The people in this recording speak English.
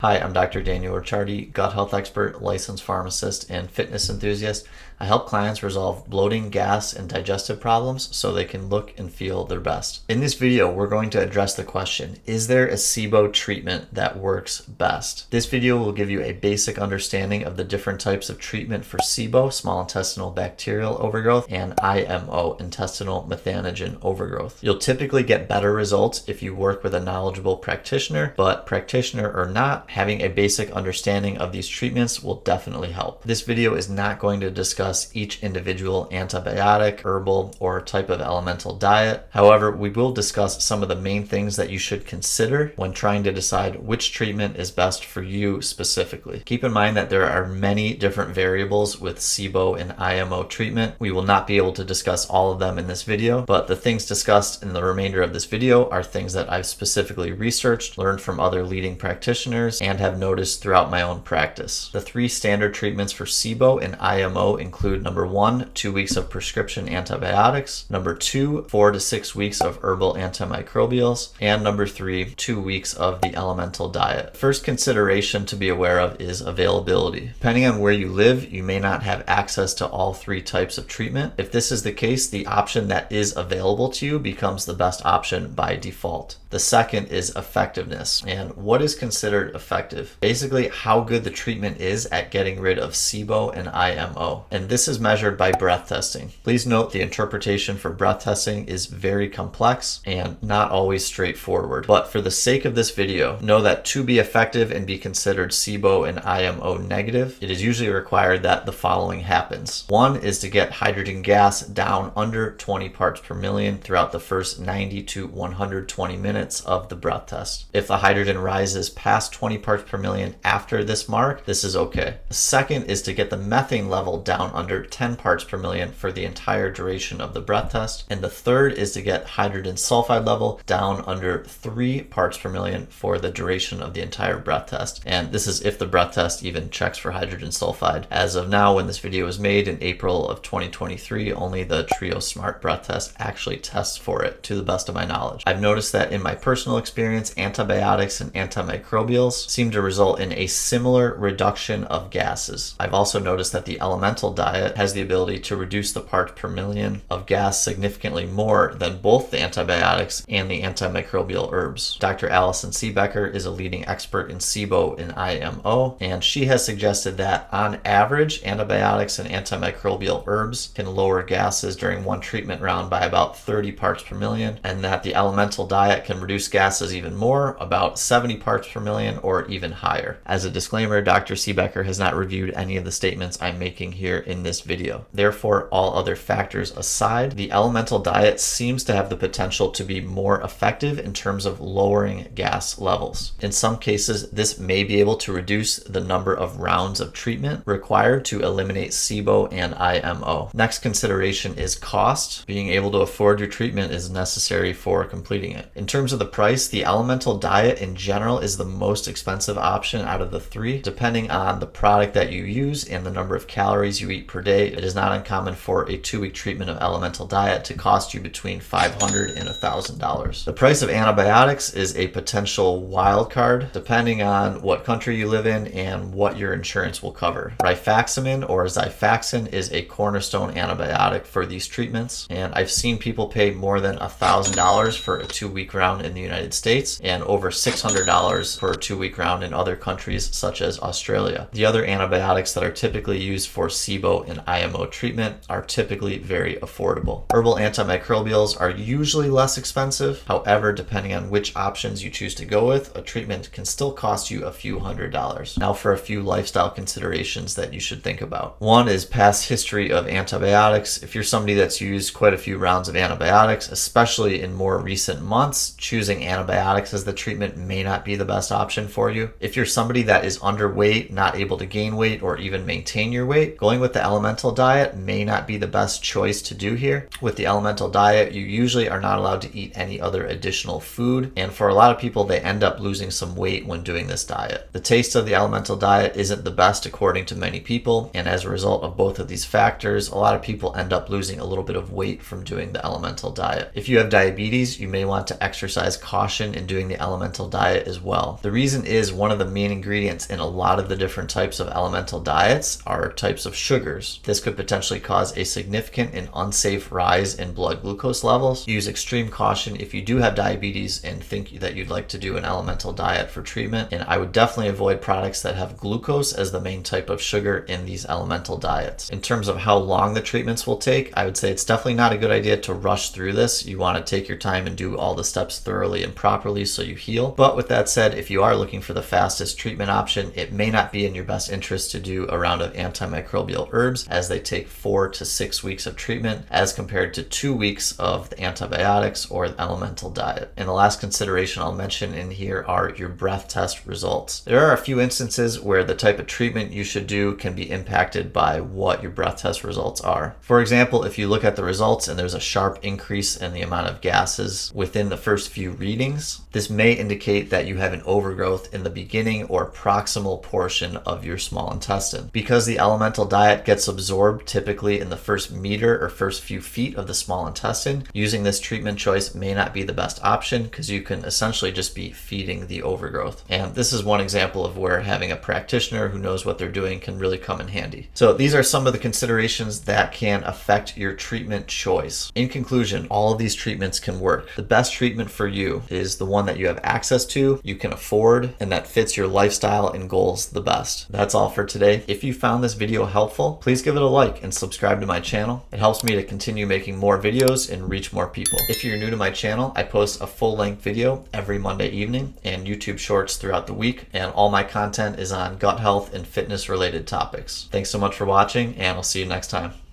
Hi, I'm Dr. Daniel Ricciardi, gut health expert, licensed pharmacist, and fitness enthusiast. I help clients resolve bloating, gas, and digestive problems so they can look and feel their best. In this video, we're going to address the question, is there a SIBO treatment that works best? This video will give you a basic understanding of the different types of treatment for SIBO, small intestinal bacterial overgrowth, and IMO, intestinal methanogen overgrowth. You'll typically get better results if you work with a knowledgeable practitioner, but practitioner or not, having a basic understanding of these treatments will definitely help. This video is not going to discuss each individual antibiotic, herbal, or type of elemental diet. However, we will discuss some of the main things that you should consider when trying to decide which treatment is best for you specifically. Keep in mind that there are many different variables with SIBO and IMO treatment. We will not be able to discuss all of them in this video, but the things discussed in the remainder of this video are things that I've specifically researched, learned from other leading practitioners, and have noticed throughout my own practice. The three standard treatments for SIBO and IMO include number 1, 2 weeks of prescription antibiotics, number 2, 4 to 6 weeks of herbal antimicrobials, and number 3, 2 weeks of the elemental diet. First consideration to be aware of is availability. Depending on where you live, you may not have access to all three types of treatment. If this is the case, the option that is available to you becomes the best option by default. The second is effectiveness. And what is considered effective? Basically, how good the treatment is at getting rid of SIBO and IMO. And this is measured by breath testing. Please note the interpretation for breath testing is very complex and not always straightforward. But for the sake of this video, know that to be effective and be considered SIBO and IMO negative, it is usually required that the following happens. One is to get hydrogen gas down under 20 parts per million throughout the first 90 to 120 minutes of the breath test. If the hydrogen rises past 20 parts per million after this mark, this is okay. The second is to get the methane level down under 10 parts per million for the entire duration of the breath test. And the third is to get hydrogen sulfide level down under 3 parts per million for the duration of the entire breath test. And this is if the breath test even checks for hydrogen sulfide. As of now, when this video was made in April of 2023, only the Trio Smart breath test actually tests for it, to the best of my knowledge. I've noticed that in my personal experience, antibiotics and antimicrobials seem to result in a similar reduction of gases. I've also noticed that the elemental diet has the ability to reduce the parts per million of gas significantly more than both the antibiotics and the antimicrobial herbs. Dr. Alison Seebecker is a leading expert in SIBO and IMO, and she has suggested that on average, antibiotics and antimicrobial herbs can lower gases during one treatment round by about 30 parts per million, and that the elemental diet can reduce gases even more, about 70 parts per million or even higher. As a disclaimer, Dr. Seebecker has not reviewed any of the statements I'm making here in this video. Therefore, all other factors aside, the elemental diet seems to have the potential to be more effective in terms of lowering gas levels. In some cases, this may be able to reduce the number of rounds of treatment required to eliminate SIBO and IMO. Next consideration is cost. Being able to afford your treatment is necessary for completing it. In terms of the price, the elemental diet in general is the most expensive option out of the three. Depending on the product that you use and the number of calories you eat per day, it is not uncommon for a 2-week treatment of elemental diet to cost you between $500 and $1,000. The price of antibiotics is a potential wild card depending on what country you live in and what your insurance will cover. Rifaximin or Xifaxan is a cornerstone antibiotic for these treatments, and I've seen people pay more than $1,000 for a 2-week round in the United States and over $600 for a 2-week round in other countries such as Australia. The other antibiotics that are typically used for SIBO and IMO treatment are typically very affordable. Herbal antimicrobials are usually less expensive. However, depending on which options you choose to go with, a treatment can still cost you a few $100s. Now for a few lifestyle considerations that you should think about. One is past history of antibiotics. If you're somebody that's used quite a few rounds of antibiotics, especially in more recent months, choosing antibiotics as the treatment may not be the best option for you. If you're somebody that is underweight, not able to gain weight or even maintain your weight, going with the elemental diet may not be the best choice to do here. With the elemental diet, you usually are not allowed to eat any other additional food, and for a lot of people, they end up losing some weight when doing this diet. The taste of the elemental diet isn't the best according to many people, and as a result of both of these factors, a lot of people end up losing a little bit of weight from doing the elemental diet. If you have diabetes, you may want to exercise caution in doing the elemental diet as well. The reason is one of the main ingredients in a lot of the different types of elemental diets are types of sugars. This could potentially cause a significant and unsafe rise in blood glucose levels. Use extreme caution if you do have diabetes and think that you'd like to do an elemental diet for treatment. And I would definitely avoid products that have glucose as the main type of sugar in these elemental diets. In terms of how long the treatments will take, I would say it's definitely not a good idea to rush through this. You want to take your time and do all the steps thoroughly and properly so you heal. But with that said, if you are looking for the fastest treatment option, it may not be in your best interest to do a round of antimicrobial herbs, as they take 4 to 6 weeks of treatment as compared to 2 weeks of the antibiotics or the elemental diet. And the last consideration I'll mention in here are your breath test results. There are a few instances where the type of treatment you should do can be impacted by what your breath test results are. For example, if you look at the results and there's a sharp increase in the amount of gases within the first few readings, this may indicate that you have an overgrowth in the beginning or proximal portion of your small intestine. Because the elemental diet gets absorbed typically in the first meter or first few feet of the small intestine, using this treatment choice may not be the best option because you can essentially just be feeding the overgrowth. And this is one example of where having a practitioner who knows what they're doing can really come in handy. So these are some of the considerations that can affect your treatment choice. In conclusion, all of these treatments can work. The best treatment for you is the one that you have access to, you can afford, and that fits your lifestyle and goals the best. That's all for today. If you found this video helpful, please give it a like and subscribe to my channel. It helps me to continue making more videos and reach more people. If you're new to my channel, I post a full-length video every Monday evening and YouTube shorts throughout the week, and all my content is on gut health and fitness related topics. Thanks so much for watching, and I'll see you next time.